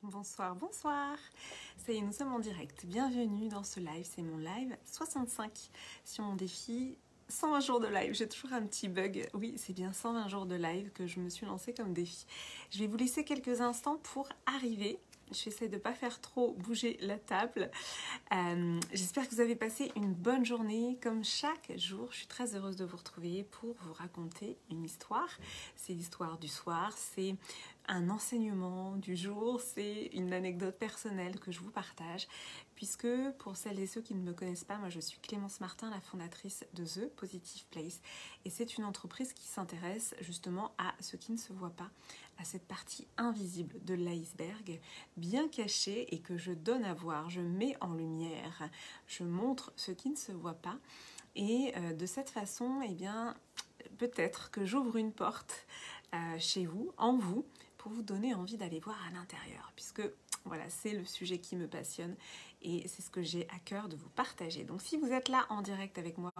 Bonsoir, bonsoir. Ça y est, nous sommes en direct. Bienvenue dans ce live. C'est mon live 65 sur mon défi 120 jours de live. J'ai toujours un petit bug. Oui, c'est bien 120 jours de live que je me suis lancé comme défi. Je vais vous laisser quelques instants pour arriver. J'essaie de ne pas faire trop bouger la table. J'espère que vous avez passé une bonne journée. Comme chaque jour, je suis très heureuse de vous retrouver pour vous raconter une histoire. C'est l'histoire du soir, c'est un enseignement du jour, c'est une anecdote personnelle que je vous partage. Puisque pour celles et ceux qui ne me connaissent pas, moi je suis Clémence Martin, la fondatrice de The Positive Place. Et c'est une entreprise qui s'intéresse justement à ce qui ne se voit pas, à cette partie invisible de l'iceberg, bien cachée et que je donne à voir, je mets en lumière, je montre ce qui ne se voit pas. Et de cette façon, eh bien, peut-être que j'ouvre une porte chez vous, en vous, pour vous donner envie d'aller voir à l'intérieur, puisque voilà, c'est le sujet qui me passionne et c'est ce que j'ai à cœur de vous partager. Donc si vous êtes là en direct avec moi,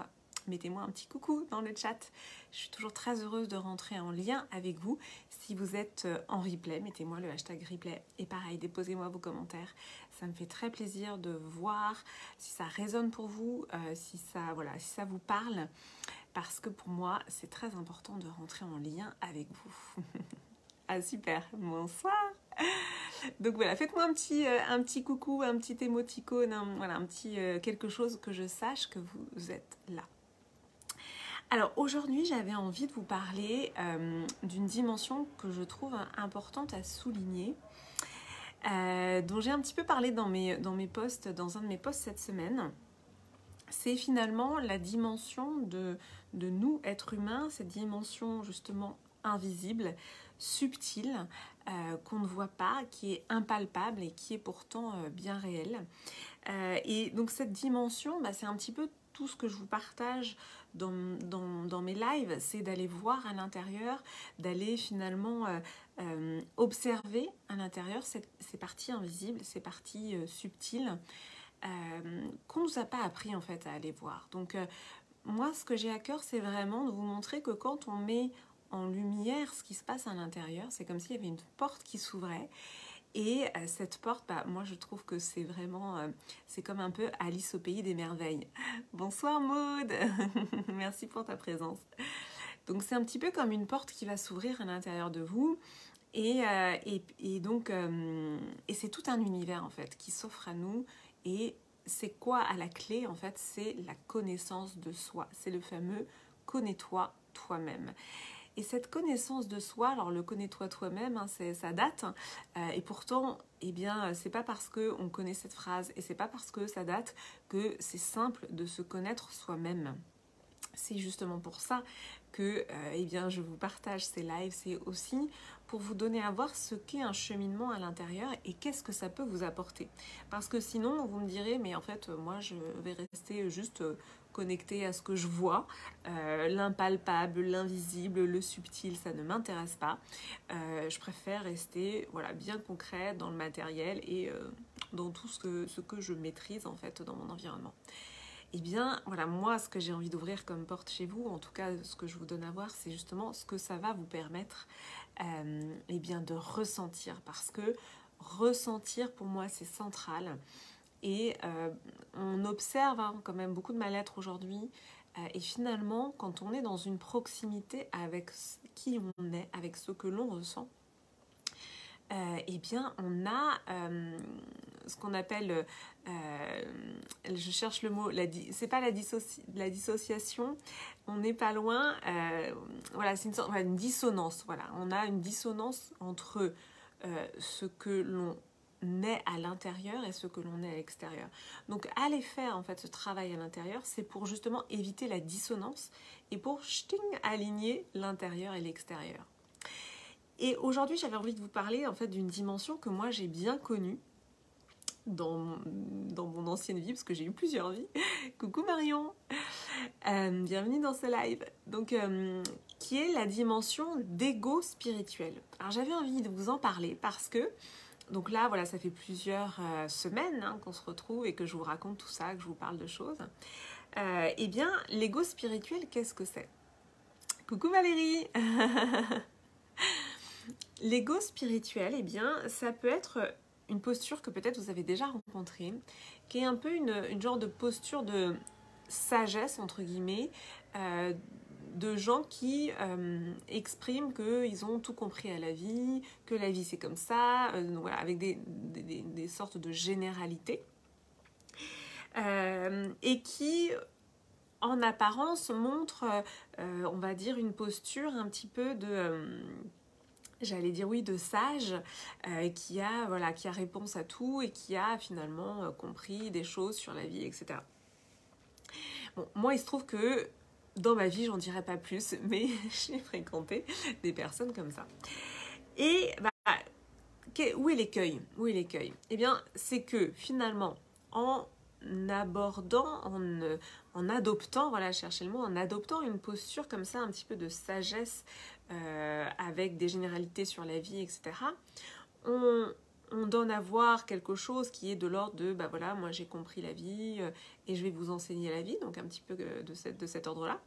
mettez-moi un petit coucou dans le chat. Je suis toujours très heureuse de rentrer en lien avec vous. Si vous êtes en replay, mettez-moi le hashtag replay. Et pareil, déposez-moi vos commentaires. Ça me fait très plaisir de voir si ça résonne pour vous, si ça vous parle. Parce que pour moi, c'est très important de rentrer en lien avec vous. Ah super, bonsoir. Donc voilà, faites-moi un petit coucou, un petit émoticône, un petit quelque chose que je sache que vous êtes là. Alors aujourd'hui, j'avais envie de vous parler d'une dimension que je trouve importante à souligner, dont j'ai un petit peu parlé dans mes posts, dans un de mes posts cette semaine. C'est finalement la dimension de nous, êtres humains, cette dimension justement invisible, subtile, qu'on ne voit pas, qui est impalpable et qui est pourtant bien réelle. Et donc cette dimension, c'est un petit peu tout ce que je vous partage dans mes lives, c'est d'aller voir à l'intérieur, d'aller finalement observer à l'intérieur ces parties invisibles, ces parties subtiles, qu'on ne nous a pas appris en fait à aller voir. Donc moi ce que j'ai à cœur, c'est vraiment de vous montrer que quand on met en lumière ce qui se passe à l'intérieur, c'est comme s'il y avait une porte qui s'ouvrait. Et cette porte, moi je trouve que c'est vraiment, c'est comme un peu Alice au pays des merveilles. Bonsoir Maude, merci pour ta présence. Donc c'est un petit peu comme une porte qui va s'ouvrir à l'intérieur de vous. Et donc, c'est tout un univers en fait qui s'offre à nous. Et c'est quoi à la clé en fait? C'est la connaissance de soi. C'est le fameux connais-toi toi-même. Et cette connaissance de soi, alors le connais-toi toi-même, ça date, et pourtant, eh bien, c'est pas parce qu'on connaît cette phrase et c'est pas parce que ça date que c'est simple de se connaître soi-même. C'est justement pour ça que eh bien, je vous partage ces lives, c'est aussi pour vous donner à voir ce qu'est un cheminement à l'intérieur et qu'est-ce que ça peut vous apporter. Parce que sinon, vous me direz, mais en fait, moi, je vais rester juste connectée à ce que je vois. L'impalpable, l'invisible, le subtil, ça ne m'intéresse pas. Je préfère rester bien concret dans le matériel et dans tout ce que je maîtrise en fait dans mon environnement. Eh bien, voilà, moi, ce que j'ai envie d'ouvrir comme porte chez vous, en tout cas, ce que je vous donne à voir, c'est justement ce que ça va vous permettre eh bien, de ressentir. Parce que ressentir, pour moi, c'est central. Et on observe quand même beaucoup de mal-être aujourd'hui. Et finalement, quand on est dans une proximité avec qui on est, avec ce que l'on ressent, eh bien, on a ce qu'on appelle, je cherche le mot, c'est pas la dissociation, on n'est pas loin, voilà, c'est une dissonance, voilà, on a une dissonance entre ce que l'on est à l'intérieur et ce que l'on est à l'extérieur. Donc, aller faire en fait ce travail à l'intérieur, c'est pour justement éviter la dissonance et pour aligner l'intérieur et l'extérieur. Et aujourd'hui, j'avais envie de vous parler en fait d'une dimension que moi j'ai bien connue dans mon ancienne vie, parce que j'ai eu plusieurs vies. Coucou Marion, bienvenue dans ce live. Donc, qui est la dimension d'ego spirituel. Alors j'avais envie de vous en parler parce que, donc là, voilà, ça fait plusieurs semaines qu'on se retrouve et que je vous raconte tout ça, que je vous parle de choses. Eh bien, l'ego spirituel, qu'est-ce que c'est? Coucou Valérie. L'ego spirituel, eh bien, ça peut être une posture que peut-être vous avez déjà rencontrée, qui est un peu une genre de posture de sagesse, entre guillemets, de gens qui expriment qu'ils ont tout compris à la vie, que la vie c'est comme ça, donc voilà, avec des sortes de généralités, et qui, en apparence, montrent, on va dire, une posture un petit peu de... j'allais dire oui, de sage, qui a réponse à tout et qui a finalement compris des choses sur la vie, etc. Bon, moi, il se trouve que dans ma vie, j'en dirais pas plus, mais j'ai fréquenté des personnes comme ça. Et où est l'écueil? Où est l'écueil? Eh bien, c'est que finalement, en abordant, en adoptant, voilà, cherchez le mot, en adoptant une posture comme ça, un petit peu de sagesse, avec des généralités sur la vie, etc., on donne à voir quelque chose qui est de l'ordre de, voilà, moi j'ai compris la vie et je vais vous enseigner la vie, donc un petit peu de cet ordre-là.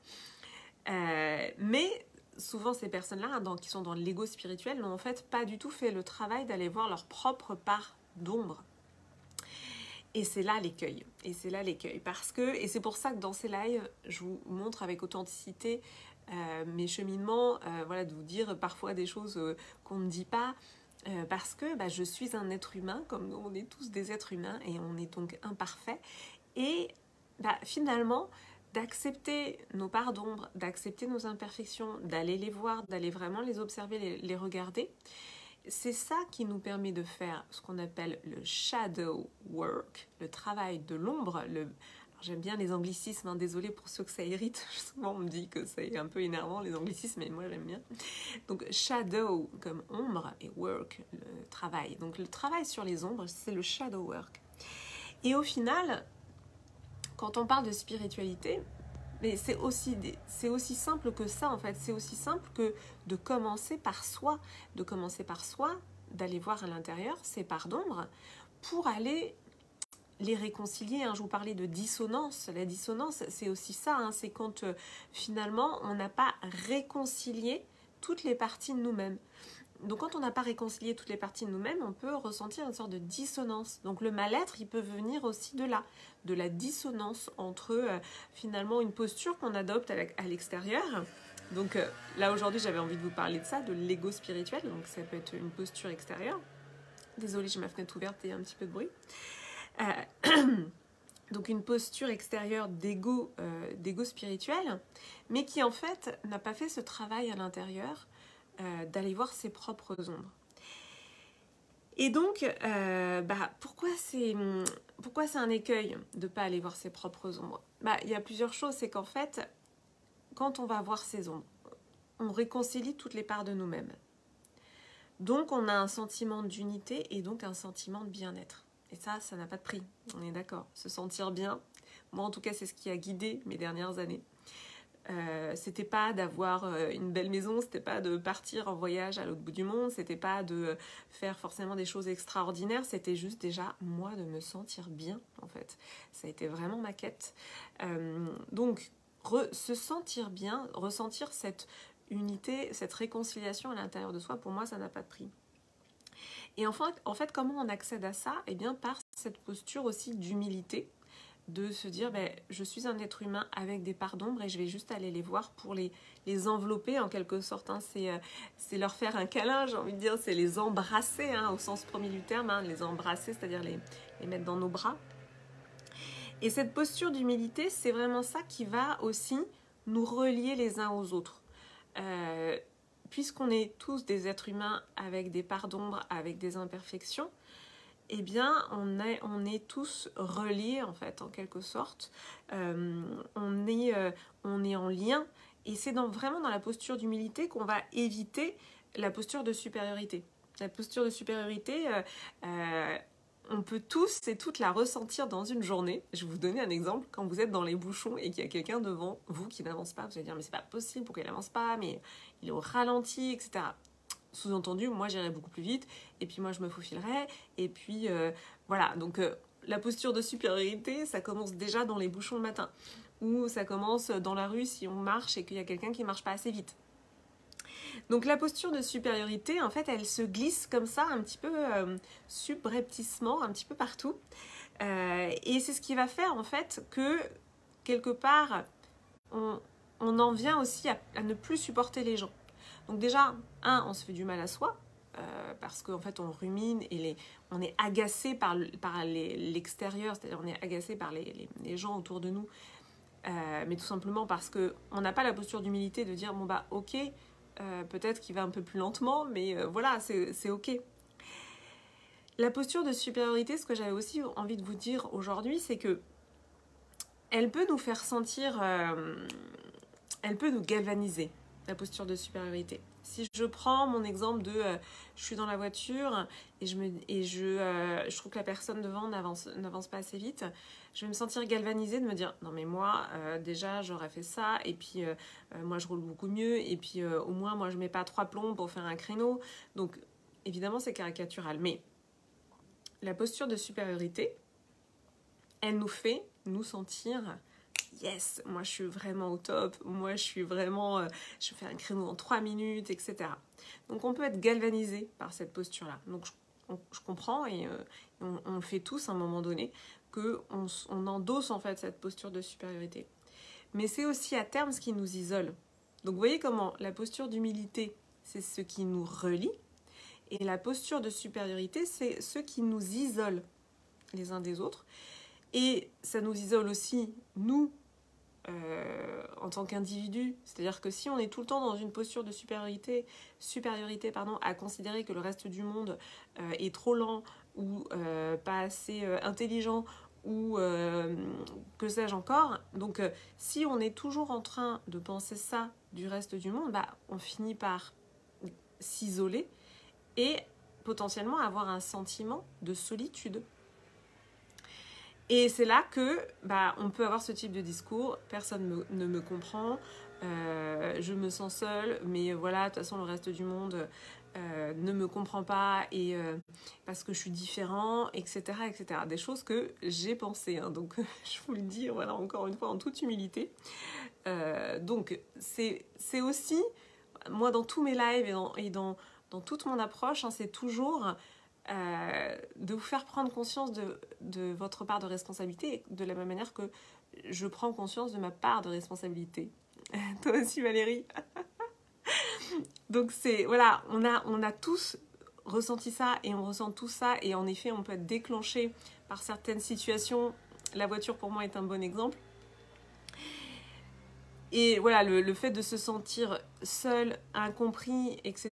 Mais souvent ces personnes-là, qui sont dans l'ego spirituel, n'ont en fait pas du tout fait le travail d'aller voir leur propre part d'ombre. Et c'est là l'écueil. Et c'est pour ça que dans ces lives, je vous montre avec authenticité mes cheminements, voilà, de vous dire parfois des choses qu'on ne dit pas, parce que je suis un être humain, comme on est tous des êtres humains, et on est donc imparfaits. Et finalement, d'accepter nos parts d'ombre, d'accepter nos imperfections, d'aller les voir, d'aller vraiment les observer, les regarder, c'est ça qui nous permet de faire ce qu'on appelle le shadow work, le travail de l'ombre. J'aime bien les anglicismes, hein, désolée pour ceux que ça irrite, souvent on me dit que c'est un peu énervant les anglicismes, mais moi j'aime bien. Donc shadow comme ombre et work, le travail. Donc le travail sur les ombres, c'est le shadow work. Et au final, quand on parle de spiritualité, mais c'est aussi simple que ça en fait, c'est aussi simple que de commencer par soi, d'aller voir à l'intérieur ces parts d'ombre pour aller les réconcilier. Je vous parlais de dissonance, la dissonance c'est aussi ça, c'est quand finalement on n'a pas réconcilié toutes les parties de nous-mêmes. Donc quand on n'a pas réconcilié toutes les parties de nous-mêmes, on peut ressentir une sorte de dissonance. Donc le mal-être, il peut venir aussi de là, de la dissonance entre finalement une posture qu'on adopte à l'extérieur. Donc là aujourd'hui, j'avais envie de vous parler de ça, de l'ego spirituel. Donc ça peut être une posture extérieure. Désolée, j'ai ma fenêtre ouverte et un petit peu de bruit. Donc une posture extérieure d'ego spirituel, mais qui en fait n'a pas fait ce travail à l'intérieur d'aller voir ses propres ombres. Et donc, pourquoi c'est un écueil de ne pas aller voir ses propres ombres? Il y a plusieurs choses, c'est qu'en fait, quand on va voir ses ombres, on réconcilie toutes les parts de nous-mêmes. Donc, on a un sentiment d'unité et donc un sentiment de bien-être. Et ça n'a pas de prix, on est d'accord. Se sentir bien, moi en tout cas, c'est ce qui a guidé mes dernières années. C'était pas d'avoir une belle maison, c'était pas de partir en voyage à l'autre bout du monde, c'était pas de faire forcément des choses extraordinaires, c'était juste déjà moi de me sentir bien en fait. Ça a été vraiment ma quête. Donc se sentir bien, ressentir cette unité, cette réconciliation à l'intérieur de soi, pour moi ça n'a pas de prix. Et en fait comment on accède à ça? Eh bien par cette posture aussi d'humilité, de se dire je suis un être humain avec des parts d'ombre et je vais juste aller les voir pour les envelopper en quelque sorte, c'est leur faire un câlin, j'ai envie de dire, c'est les embrasser au sens premier du terme, les embrasser, c'est-à-dire les mettre dans nos bras. Et cette posture d'humilité, c'est vraiment ça qui va aussi nous relier les uns aux autres. Puisqu'on est tous des êtres humains avec des parts d'ombre, avec des imperfections, eh bien, on est tous reliés, en fait, en quelque sorte. On est en lien. Et c'est vraiment dans la posture d'humilité qu'on va éviter la posture de supériorité. La posture de supériorité, on peut tous et toutes la ressentir dans une journée. Je vais vous donner un exemple. Quand vous êtes dans les bouchons et qu'il y a quelqu'un devant vous qui n'avance pas, vous allez dire « mais c'est pas possible, pourquoi il n'avance pas, mais il est au ralenti, etc. » Sous-entendu, moi j'irai beaucoup plus vite et puis moi je me faufilerai et puis voilà. Donc la posture de supériorité, ça commence déjà dans les bouchons le matin ou ça commence dans la rue si on marche et qu'il y a quelqu'un qui marche pas assez vite. Donc la posture de supériorité, en fait, elle se glisse comme ça, un petit peu subrepticement, un petit peu partout. Et c'est ce qui va faire, en fait, que, quelque part, on en vient aussi à ne plus supporter les gens. Donc déjà, on se fait du mal à soi, parce qu'en fait, on rumine et on est agacé par l'extérieur, c'est-à-dire on est agacé par les gens autour de nous, mais tout simplement parce qu'on n'a pas la posture d'humilité de dire, bon bah ok, peut-être qu'il va un peu plus lentement, mais voilà, c'est ok. La posture de supériorité, ce que j'avais aussi envie de vous dire aujourd'hui, c'est que elle peut nous faire sentir, elle peut nous galvaniser, la posture de supériorité. Si je prends mon exemple de je suis dans la voiture et je trouve que la personne devant n'avance pas assez vite, je vais me sentir galvanisée de me dire non mais moi déjà j'aurais fait ça et puis moi je roule beaucoup mieux et puis au moins moi je mets pas 3 plombs pour faire un créneau. Donc évidemment c'est caricatural, mais la posture de supériorité, elle nous fait nous sentir yes, moi je suis vraiment au top, moi je suis vraiment, je fais un créneau en 3 minutes, etc. Donc on peut être galvanisé par cette posture-là. Donc je comprends et on le fait tous à un moment donné, qu'on endosse en fait cette posture de supériorité. Mais c'est aussi à terme ce qui nous isole. Donc vous voyez comment la posture d'humilité, c'est ce qui nous relie, et la posture de supériorité, c'est ce qui nous isole les uns des autres. Et ça nous isole aussi, nous, en tant qu'individu. C'est-à-dire que si on est tout le temps dans une posture de supériorité à considérer que le reste du monde est trop lent ou pas assez intelligent ou que sais-je encore. Donc si on est toujours en train de penser ça du reste du monde, bah, on finit par s'isoler et potentiellement avoir un sentiment de solitude. Et c'est là que on peut avoir ce type de discours, personne ne me comprend, je me sens seule, mais voilà, de toute façon le reste du monde ne me comprend pas et parce que je suis différent, etc., etc. Des choses que j'ai pensées, hein, donc je vous le dis, voilà, encore une fois, en toute humilité. Donc c'est aussi, moi dans tous mes lives et dans toute mon approche, hein, c'est toujours de vous faire prendre conscience de votre part de responsabilité, de la même manière que je prends conscience de ma part de responsabilité. Toi aussi Valérie. Donc c'est, voilà, on a tous ressenti ça et on ressent tout ça et en effet on peut être déclenché par certaines situations. La voiture pour moi est un bon exemple. Et voilà, le fait de se sentir seul, incompris, etc.,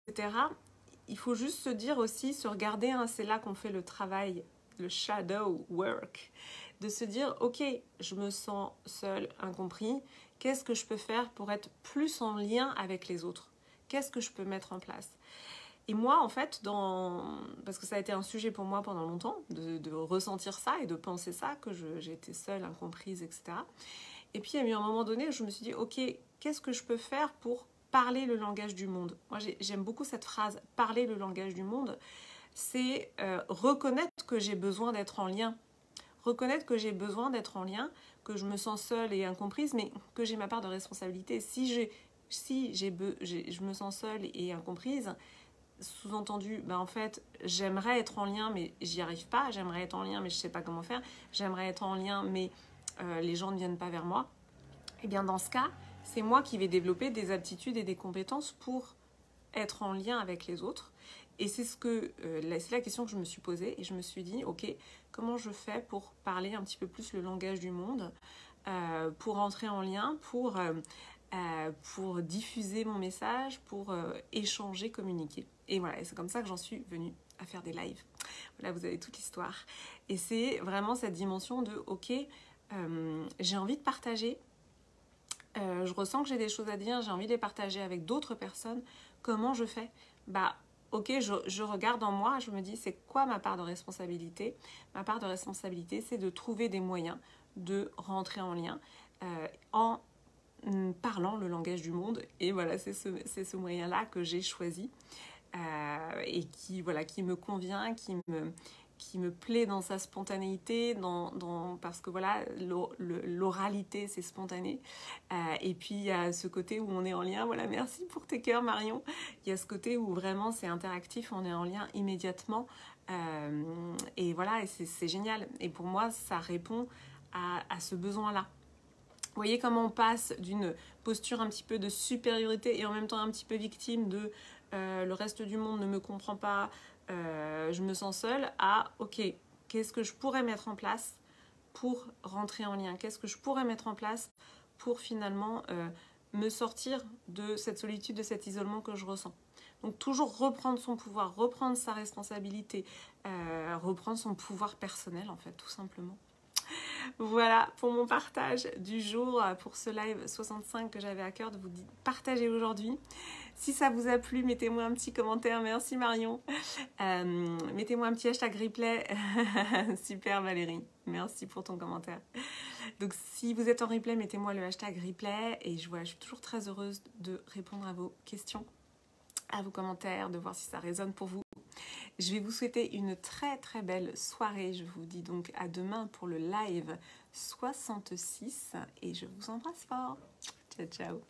il faut juste se dire aussi, se regarder, hein, c'est là qu'on fait le travail, le shadow work, de se dire, ok, je me sens seul, incompris, qu'est-ce que je peux faire pour être plus en lien avec les autres? Qu'est-ce que je peux mettre en place? Et moi, en fait, parce que ça a été un sujet pour moi pendant longtemps, de ressentir ça et de penser ça, que j'étais seule, incomprise, etc. Et puis, il y a eu un moment donné où je me suis dit, ok, qu'est-ce que je peux faire pour parler le langage du monde? Moi, j'aime beaucoup cette phrase, parler le langage du monde. C'est reconnaître que j'ai besoin d'être en lien. Reconnaître que j'ai besoin d'être en lien, que je me sens seule et incomprise, mais que j'ai ma part de responsabilité. Si je me sens seule et incomprise, sous-entendu, en fait, j'aimerais être en lien, mais j'y arrive pas. J'aimerais être en lien, mais je sais pas comment faire. J'aimerais être en lien, mais les gens ne viennent pas vers moi. Et bien dans ce cas, c'est moi qui vais développer des aptitudes et des compétences pour être en lien avec les autres. Et c'est c'est la question que je me suis posée et je me suis dit, ok, comment je fais pour parler un petit peu plus le langage du monde, pour entrer en lien, pour diffuser mon message, pour échanger, communiquer. Et voilà, et c'est comme ça que j'en suis venue à faire des lives. Voilà, vous avez toute l'histoire. Et c'est vraiment cette dimension de, ok, j'ai envie de partager, je ressens que j'ai des choses à dire, j'ai envie de les partager avec d'autres personnes. Comment je fais? Ok, je regarde en moi, je me dis c'est quoi ma part de responsabilité? Ma part de responsabilité, c'est de trouver des moyens de rentrer en lien en parlant le langage du monde. Et voilà, c'est ce moyen-là que j'ai choisi et qui me convient, qui me plaît dans sa spontanéité, parce que voilà, l'oralité, c'est spontané. Et puis, il y a ce côté où on est en lien. Voilà, merci pour tes cœurs, Marion. Il y a ce côté où vraiment, c'est interactif, on est en lien immédiatement. Et voilà, et c'est génial. Et pour moi, ça répond à ce besoin-là. Vous voyez comment on passe d'une posture un petit peu de supériorité et en même temps un petit peu victime de le reste du monde ne me comprend pas, je me sens seule, à ok, qu'est-ce que je pourrais mettre en place pour rentrer en lien? Qu'est-ce que je pourrais mettre en place pour finalement me sortir de cette solitude, de cet isolement que je ressens? Donc toujours reprendre son pouvoir, reprendre sa responsabilité, reprendre son pouvoir personnel en fait, tout simplement. Voilà pour mon partage du jour, pour ce live 65 que j'avais à cœur de vous partager aujourd'hui. Si ça vous a plu, mettez-moi un petit commentaire. Merci Marion. Mettez-moi un petit hashtag replay. Super Valérie, merci pour ton commentaire. Donc si vous êtes en replay, mettez-moi le hashtag replay. Et je suis toujours très heureuse de répondre à vos questions, à vos commentaires, de voir si ça résonne pour vous. Je vais vous souhaiter une très très belle soirée. Je vous dis donc à demain pour le live 66 et je vous embrasse fort. Ciao ciao.